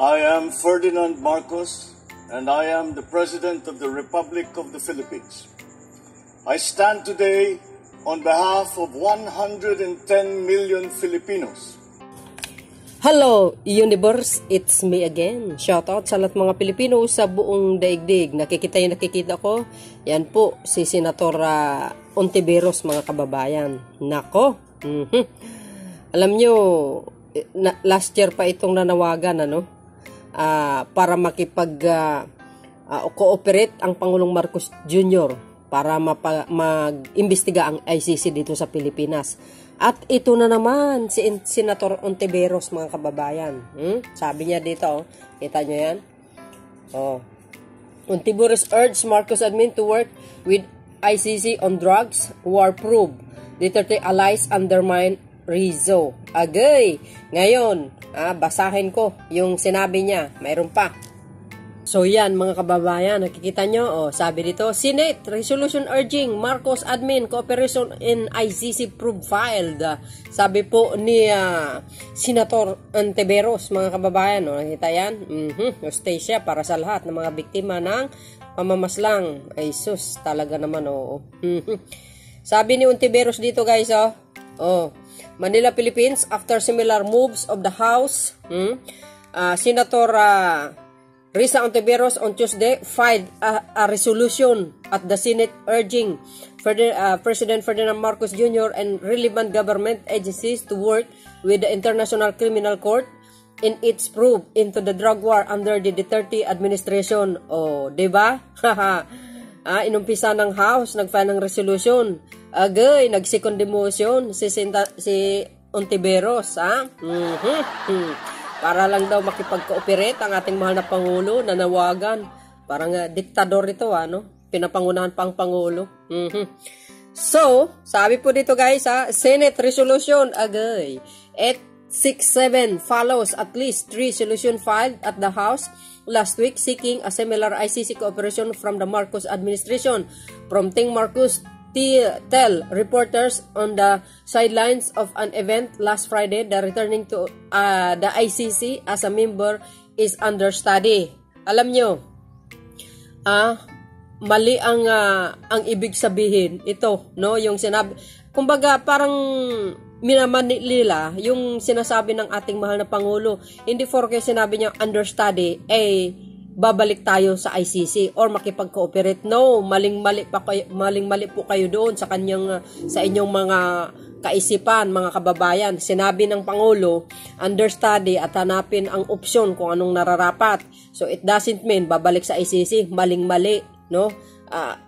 I am Ferdinand Marcos, and I am the President of the Republic of the Philippines. I stand today on behalf of 110 million Filipinos. Hello, Universe! It's me again. Shoutout sa lahat mga Pilipino sa buong daigdig. Nakikita ko. Yan po, si Senator Ontiveros, mga kababayan. Nako! Alam nyo, last year pa itong nanawagan, para makipag-cooperate ang Pangulong Marcos Jr. para mag-imbestiga ang ICC dito sa Pilipinas. At ito na naman, si Senator Ontiveros, mga kababayan. Sabi niya dito, kita nyo yan? Ontiveros urged Marcos admin to work with ICC on drugs, war proof. Duterte allies undermine Rizzo. Agay! Ngayon, basahin ko yung sinabi niya. Mayroon pa. So yan, mga kababayan, nakikita nyo, sabi dito, Senate resolution urging Marcos admin cooperation in ICC probe filed. Sabi po ni Senator Ontiveros, mga kababayan, nakikita yan? Justicia para sa lahat ng mga biktima ng pamamaslang. Ay sus, talaga naman, Sabi ni Ontiveros dito, guys, Manila, Philippines, after similar moves of the House, Senator Risa Ontiveros on Tuesday filed a resolution at the Senate urging President Ferdinand Marcos Jr. and relevant government agencies to work with the International Criminal Court in its probe into the drug war under the Duterte administration. Diba? Inumpisa ng House, nag-file ng resolution. Agay, nag-second motion si Ontiveros, Para lang daw makipag-cooperate ang ating mahal na Pangulo, nanawagan. Parang diktador ito, Pinapangunahan pang Pangulo. So, sabi po dito, guys, Senate resolution, agay. 867 follows at least 3 resolution filed at the House last week seeking a similar ICC cooperation from the Marcos administration, prompting Marcos tell reporters on the sidelines of an event last Friday that returning to the ICC as a member is under study. Alam nyo, mali ang ibig sabihin ito, yung sinabi, kumbaga parang minamanila yung sinasabi ng ating mahal na Pangulo. Hindi porke sinabi niya under study, babalik tayo sa ICC or makipag-cooperate. No, maling-mali po kayo doon sa inyong mga kaisipan, mga kababayan. Sinabi ng Pangulo, understudy at hanapin ang opsyon kung anong nararapat. So it doesn't mean babalik sa ICC, maling-mali,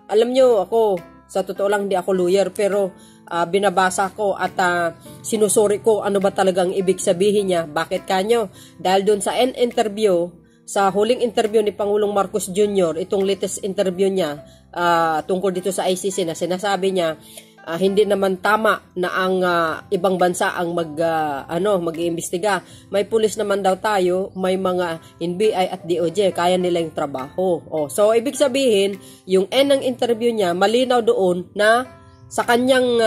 alam nyo, ako, sa totoo lang, di ako lawyer, pero binabasa ko at sinusuri ko ano ba talagang ibig sabihin niya. Bakit kanyo? Dahil doon sa sa huling interview ni Pangulong Marcos Jr., itong latest interview niya tungkol dito sa ICC na sinasabi niya, hindi naman tama na ang ibang bansa ang mag-iimbestiga. May pulis naman daw tayo, may mga NBI at DOJ, kaya nila yung trabaho. So, ibig sabihin, yung ng interview niya, malinaw doon na sa kanyang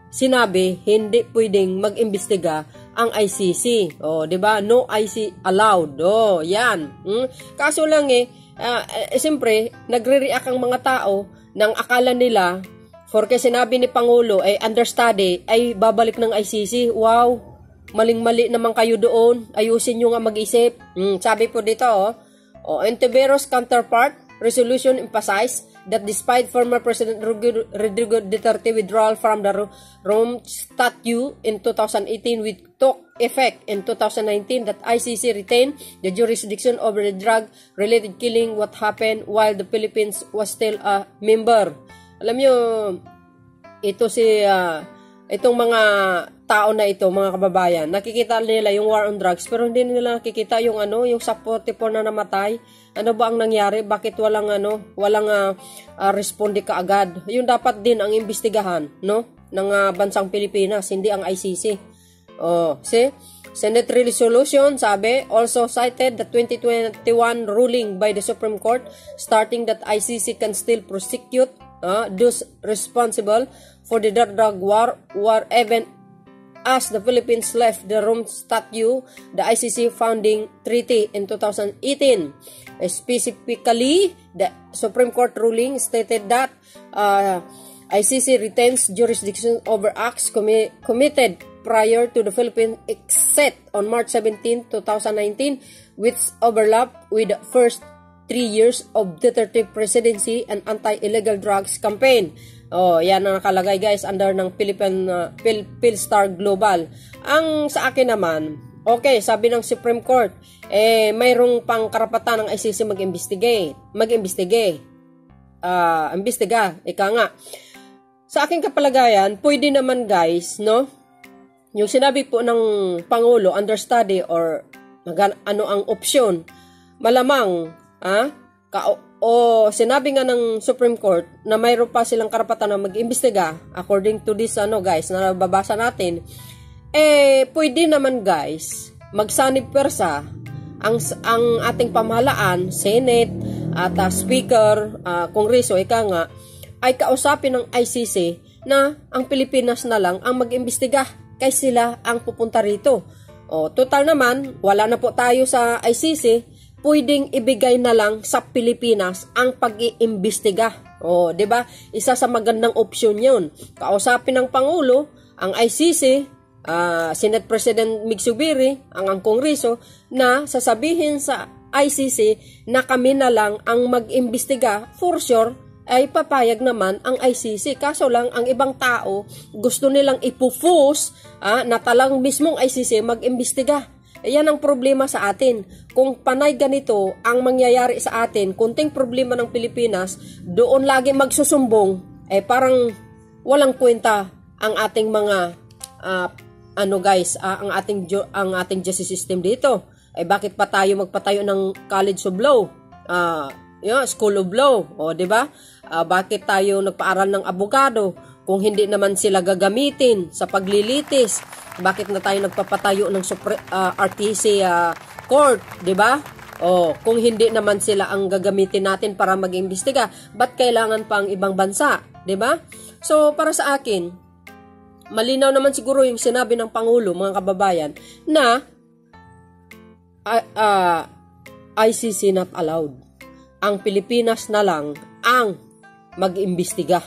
sinabi, hindi pwedeng mag-imbestiga ang ICC. Di ba? No IC allowed. Yan. Kaso lang siyempre, nagre-react ang mga tao nang akala nila, porque sinabi ni Pangulo ay understudy, ay babalik ng ICC. Wow, maling-mali naman kayo doon. Ayusin nyo nga mag-isip. Sabi po dito, Ontiveros counterpart resolution emphasized that despite former President Rodrigo Duterte withdrawal from the Rome Statute in 2018 which took effect in 2019, that ICC retained the jurisdiction over the drug-related killing what happened while the Philippines was still a member. Alam nyo, itong mga tao na ito, mga kababayan, nakikita nila yung war on drugs, pero hindi nila nakikita yung yung sa 44 na namatay. Ano ba ang nangyari? Bakit walang responde kaagad? Yung dapat din ang imbestigahan, ng bansang Pilipinas, hindi ang ICC. See? Senate resolution, sabi, also cited the 2021 ruling by the Supreme Court starting that ICC can still prosecute those responsible for the drug war even as the Philippines left the Rome Statute, the ICC founding treaty in 2018. Specifically, the Supreme Court ruling stated that ICC retains jurisdiction over acts committed prior to the Philippines exit on March 17, 2019, which overlap with the first 3 years of Duterte presidency and anti-illegal drugs campaign. Oh, yan ang nakalagay guys under ng Philstar Global. Ang sa akin naman, okay, sabi ng Supreme Court, mayroong pang karapatan ng ICC mag-investigate. Ika nga. Sa aking kapalagayan, pwede naman guys, no? Yung sinabi po ng Pangulo, understudy or ano ang opsyon, malamang, sinabi nga ng Supreme Court na mayroon pa silang karapatan na mag-imbestiga according to this guys na nababasa natin, pwede naman guys magsanib persa ang ating pamahalaan, Senate at Speaker, Kongreso, ika nga, ay kausapin ng ICC na ang Pilipinas na lang ang mag-imbestiga kay sila ang pupunta rito. Total naman, wala na po tayo sa ICC, pwedeng ibigay na lang sa Pilipinas ang pag-iimbestiga. 'Di ba? Isa sa magandang opsyon 'yun. Kausapin ng Pangulo ang ICC, Senate President Migsubiri, ang Kongreso, na sasabihin sa ICC na kami na lang ang mag-imbestiga. For sure, ay papayag naman ang ICC. Kaso lang, ang ibang tao gusto nilang ipufus na talang mismong ICC mag-imbestiga. Yan ang problema sa atin. Kung panay ganito ang mangyayari sa atin, kunting problema ng Pilipinas, doon lagi magsusumbong, parang walang kwenta ang ating mga ang ating justice system dito. Bakit pa tayo magpatayo ng College of Law? School of Law, 'di ba? Bakit tayo nagpaaral ng abogado kung hindi naman sila gagamitin sa paglilitis? Bakit na tayo nagpapatayo ng RTC court, 'di ba? Kung hindi naman sila ang gagamitin natin para mag-imbestiga, ba't kailangan pa ang ibang bansa, 'di ba? So para sa akin, malinaw naman siguro yung sinabi ng Pangulo, mga kababayan, na ICC not allowed. Ang Pilipinas na lang ang mag-imbestiga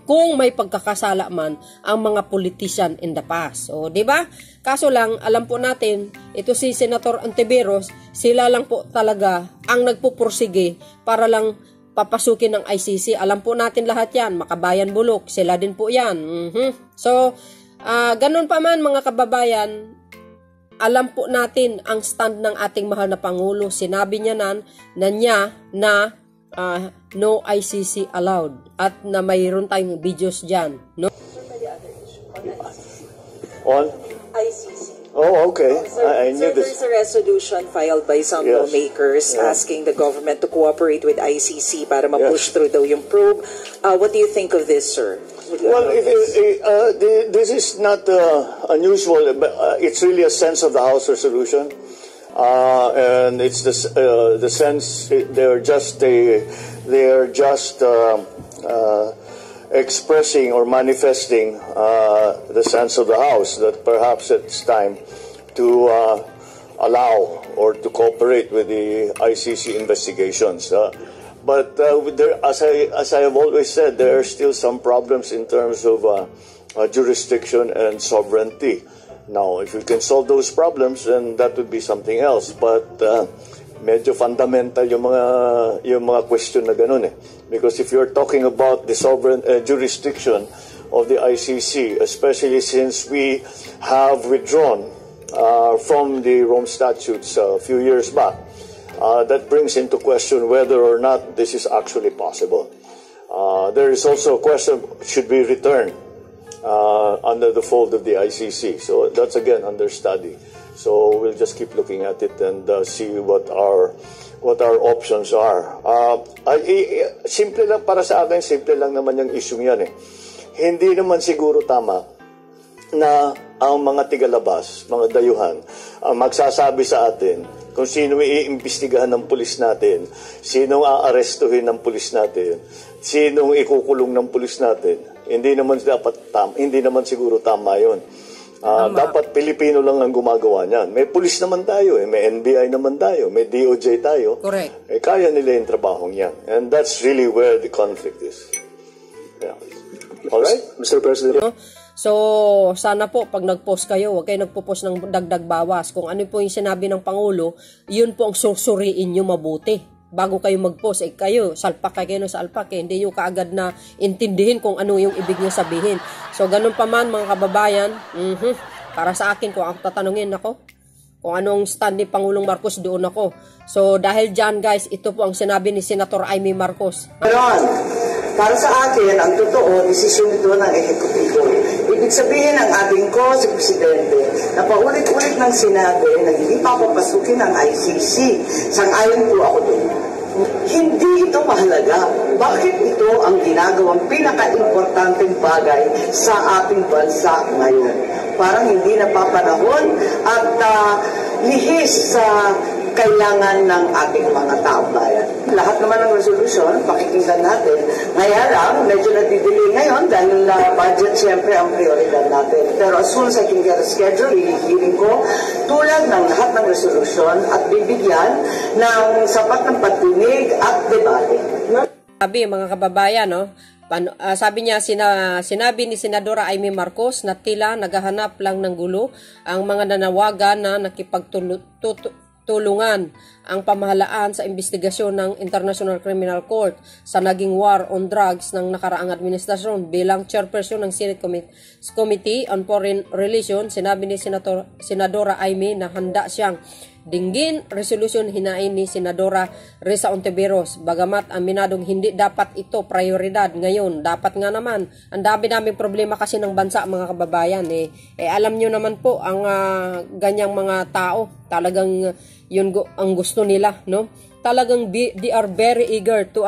kung may pagkakasala man ang mga politician in the past. 'Di ba? Kaso lang, alam po natin, ito si Senator Ontiveros, sila lang po talaga ang nagpupursige para lang papasukin ng ICC. Alam po natin lahat 'yan, Makabayan Bulok, sila din po 'yan. So, ganun pa man mga kababayan, alam po natin ang stand ng ating mahal na Pangulo. Sinabi niya na no ICC allowed at na mayroon tayong videos dyan. No? On? ICC. Oh, okay. I knew this. There's a resolution filed by some lawmakers asking the government to cooperate with ICC para ma-push through daw yung probe. What do you think of this, sir? Well, this is not unusual, but it's really a sense of the House resolution, and it's the sense they're just expressing or manifesting the sense of the House that perhaps it's time to allow or to cooperate with the ICC investigations. But as I have always said, there are still some problems in terms of jurisdiction and sovereignty. Now, if we can solve those problems, then that would be something else. But medyo fundamental yung mga question na ganun eh. Because if you're talking about the sovereign jurisdiction of the ICC, especially since we have withdrawn from the Rome Statutes a few years back, that brings into question whether or not this is actually possible. There is also a question, should we return under the fold of the ICC? So that's again under study. So we'll just keep looking at it and see what our options are. Simple lang para sa akin, simple lang naman yung issue yan eh. Hindi naman siguro tama na ang mga tigalabas, mga dayuhan, magsasabi sa atin kung sino iimbestigahan ng pulis natin, sinong aarestuhin ng pulis natin, sinong ikukulong ng pulis natin. Hindi naman siguro tama 'yon. Dapat Pilipino lang ang gumagawa niyan. May pulis naman tayo, may NBI naman tayo, may DOJ tayo. Correct. Kaya nila yung trabahong yan. And that's really where the conflict is. Yeah. Alright, Mr. President. So, sana po, pag nag-post kayo, huwag kayo nagpo-post ng dagdag bawas. Kung ano po yung sinabi ng Pangulo, yun po ang susuriin nyo mabuti. Bago kayo mag-post, kayo, salpak kayo sa alpak, hindi yung kaagad na intindihin kung ano yung ibig niya sabihin. So, ganun pa man, mga kababayan, para sa akin, kung ako tatanungin ako, kung anong stand ni Pangulong Marcos, doon ako. So, dahil dyan, guys, ito po ang sinabi ni Senator Amy Marcos. Para sa akin, ang totoo, desisyon ito ng ehekutibo. Ibig sabihin ng ating si Presidente na paulit-ulit ng sinabi na hindi papapasukin ng ICC. Sang-ayon po ako doon. Hindi ito mahalaga. Bakit ito ang ginagawang pinaka-importanteng bagay sa ating bansa ngayon? Parang hindi napapanahon at lihis sa kailangan ng ating mga taong bayan. Lahat naman ng resolusyon, pakikinggan natin. Ngayon lang, medyo natidelay ngayon dahil budget siyempre ang prioridad natin. Pero as soon as I can get a schedule, hihiling ko tulad ng lahat ng resolusyon at bibigyan ng sapat ng pagdinig at debate. Sabi, mga kababayan, no? Sabi niya, sinabi ni Senadora Amy Marcos na tila naghahanap lang ng gulo ang mga nanawagan na nakipagtulungan ang pamahalaan sa investigasyon ng International Criminal Court sa naging war on drugs ng nakaraang administrasyon. Bilang chairperson ng Senate Committee on Foreign Relations, sinabi ni Senadora Amy na handa siyang dinggin resolution hinain ni Senadora Risa Ontiveros. Bagamat aminadong hindi dapat ito prioridad ngayon, dapat nga naman. Ang dami-daming problema kasi ng bansa, mga kababayan. Alam nyo naman po, ang ganyang mga tao, talagang yun ang gusto nila, no? Talagang they are very eager to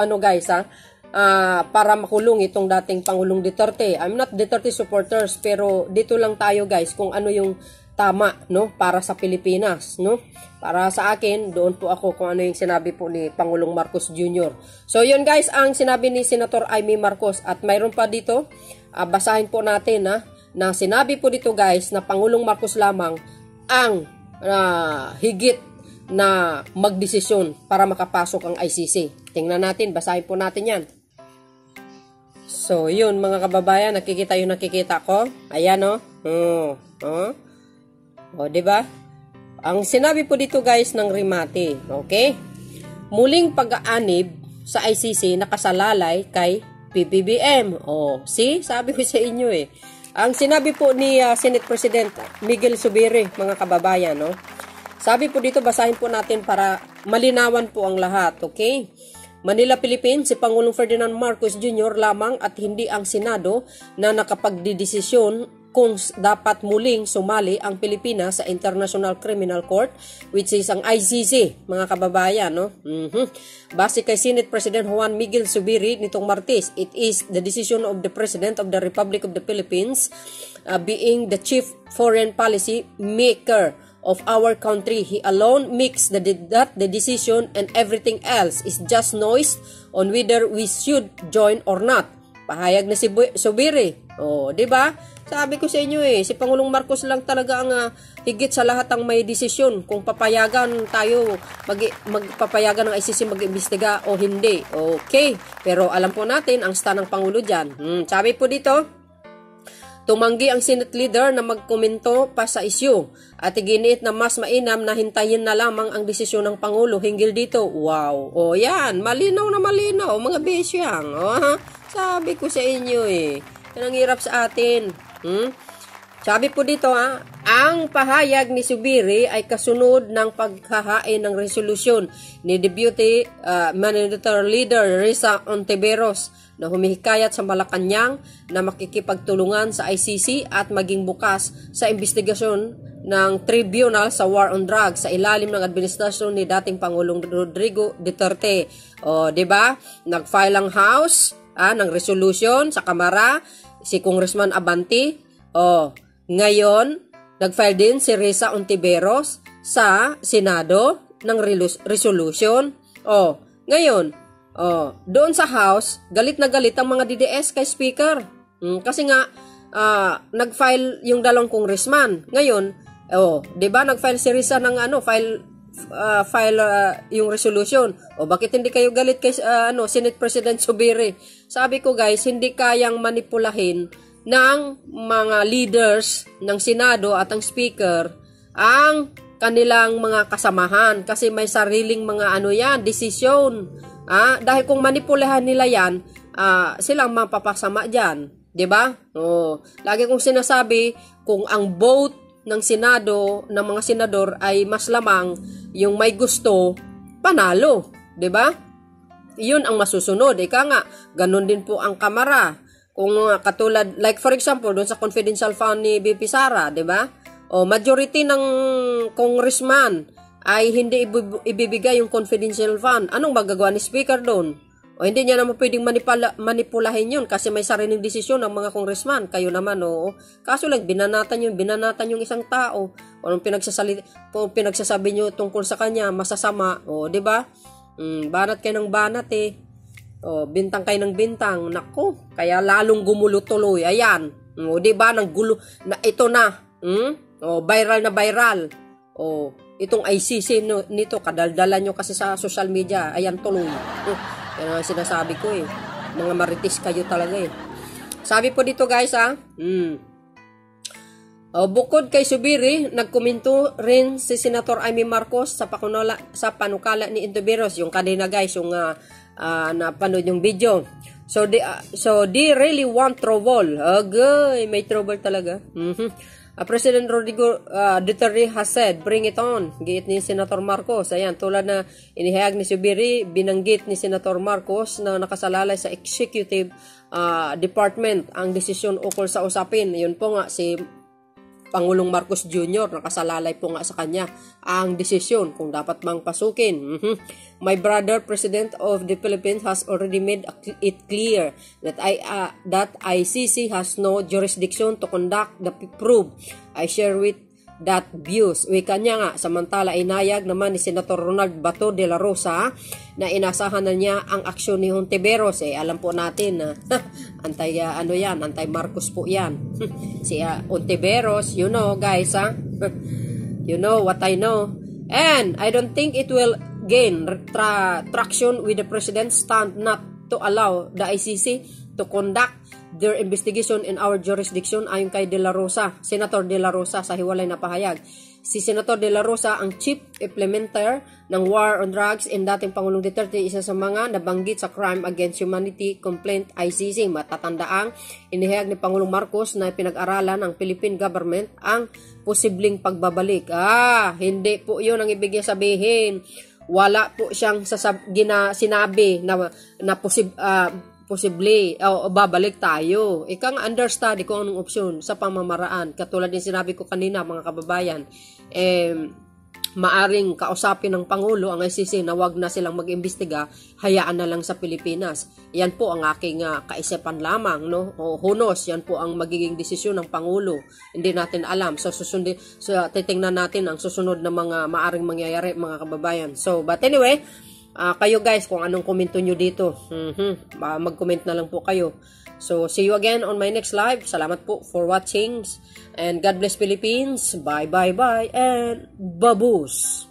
para makulong itong dating Pangulong Duterte. I'm not Duterte supporters, pero dito lang tayo, guys, kung ano yung tama, no, para sa Pilipinas, no? Para sa akin, doon po ako kung ano yung sinabi po ni Pangulong Marcos Jr. So yun, guys, ang sinabi ni Senator Amy Marcos. At mayroon pa dito, basahin po natin na sinabi po dito, guys, na Pangulong Marcos lamang ang higit na magdesisyon para makapasok ang ICC. Tingnan natin, basahin po natin yan. So yun, mga kababayan, nakikita ko. Ayan, O, diba? Ang sinabi po dito, guys, ng remate, okay? Muling pag-aanib sa ICC nakasalalay kay PBBM. O, see? Sabi ko sa inyo Ang sinabi po ni Senate President Miguel Zubiri, mga kababayan, no? Sabi po dito, basahin po natin para malinawan po ang lahat, okay? Manila, Philippines, si Pangulong Ferdinand Marcos Jr. lamang at hindi ang Senado na nakapagdidesisyon kung dapat muling sumali ang Pilipinas sa International Criminal Court, which is ang ICC, mga kababayan, no? Base kay Senate President Juan Miguel Zubiri nitong Martes, it is the decision of the President of the Republic of the Philippines, being the chief foreign policy maker of our country. He alone makes that the decision, and everything else is just noise on whether we should join or not. Pahayag na si Zubiri. O, di ba? Sabi ko sa inyo si Pangulong Marcos lang talaga ang higit sa lahat ang may desisyon kung papayagan tayo, magpapayagan ng ICC mag-imbestiga o hindi. Okay. Pero alam po natin ang stand ng Pangulo dyan. Sabi po dito, tumanggi ang Senate leader na magkomento pa sa issue at iginiit na mas mainam na hintayin na lamang ang desisyon ng Pangulo hinggil dito. Wow. O yan, malinaw na malinaw, mga besyang. Sabi ko sa inyo yan ang hirap sa atin. Sabi po dito ang pahayag ni Zubiri ay kasunod ng paghahain ng resolusyon ni Deputy Minority Leader Risa Ontiveros na humihikayat sa Malacanang na makikipagtulungan sa ICC at maging bukas sa investigasyon ng tribunal sa war on drugs sa ilalim ng administrasyon ni dating Pangulong Rodrigo Duterte. O, di ba? Nag-file ang House ng resolution sa Kamara si Congressman Abante. Ngayon, nag-file din si Risa Ontiveros sa Senado ng resolution. Ngayon, doon sa House, galit na galit ang mga DDS kay Speaker. Kasi nga, nag-file yung dalawang congressman. Ngayon, 'di ba nag-file si Risa ng yung resolution. O bakit hindi kayo galit kay Senate President Zubiri? Sabi ko guys, hindi kayang manipulahin ng mga leaders ng Senado at ang Speaker ang kanilang mga kasamahan kasi may sariling mga desisyon. Dahil kung manipulahan nila yan, silang mapapasama diyan, 'di ba? Lagi kong sinasabi, kung ang vote ng Senado, ng mga senador ay mas lamang yung may gusto, panalo, 'di ba? 'Yun ang masusunod. Ika nga, ganun din po ang Kamara. Kung katulad, like for example, doon sa confidential fund ni BP Sara, 'di ba? Majority ng congressman ay hindi ibibigay yung confidential fund. Anong magagawa ni Speaker doon? Hindi niya naman pwedeng manipulahin yun kasi may sariling desisyon ng mga congressman. Kayo naman, Kaso lang, binanatan yung isang tao. Anong pinagsasabi nyo tungkol sa kanya, masasama. Di ba? Banat kayo ng banat bintang kayo ng bintang. Nako, kaya lalong gumulo tuloy. Ayan. Di ba? Nang gulo, ito na. Viral na viral. Itong ICC nito, kadaldalan nyo kasi sa social media. Ayan tuloy. Yan ang sinasabi ko Mga maritis kayo talaga Sabi po dito guys bukod kay Zubiri, nagkomento rin si Senator Amy Marcos sa panukala ni Intiveros. Yung kanina guys, yung napanood yung video. So they really want trouble. Agay, may trouble talaga. President Rodrigo Duterte has said, bring it on. Giit ni Senator Marcos. Ayan, tulad na inihayag ni Zubiri, binanggit ni Senator Marcos na nakasalalay sa executive department ang desisyon ukol sa usapin. Yun po nga, si Pangulong Marcos Jr. nakasalalay po nga sa kanya ang desisyon kung dapat mang pasukin. My brother, President of the Philippines, has already made it clear that ICC has no jurisdiction to conduct the probe. I share with that views. Wika niya nga, samantala inayag naman ni Senator Ronald Bato de la Rosa na inasahan na niya ang aksyon ni Hontiveros. Alam po natin na anti Marcos po yan. Si Hontiveros, you know guys you know what I know. And I don't think it will gain traction with the president's stand not to allow the ICC to conduct their investigation in our jurisdiction ayon kay De La Rosa, Senator De La Rosa sa hiwalay na pahayag. Si Senator De La Rosa ang chief implementer ng War on Drugs and dating Pangulong Duterte, isa sa mga nabanggit sa Crime Against Humanity Complaint ICC. Matatandaang inihayag ni Pangulong Marcos na pinag-aralan ng Philippine government ang posibleng pagbabalik. Hindi po yun ang ibig niya sabihin. Wala po siyang sinabi na posible babalik tayo. Ikang understudy kung anong opsyon sa pamamaraan. Katulad din sinabi ko kanina mga kababayan, maaring kausapin ng Pangulo ang ICC na wag na silang mag-imbestiga, hayaan na lang sa Pilipinas. Yan po ang aking kaisipan lamang, no? Who knows, yan po ang magiging desisyon ng Pangulo. Hindi natin alam. So titingnan natin ang susunod na mga maaring mangyayari mga kababayan. But anyway, kayo guys, kung anong komento nyo dito, mag-comment na lang po kayo. So, see you again on my next live. Salamat po for watching. And God bless Philippines. Bye, bye, bye. And babus.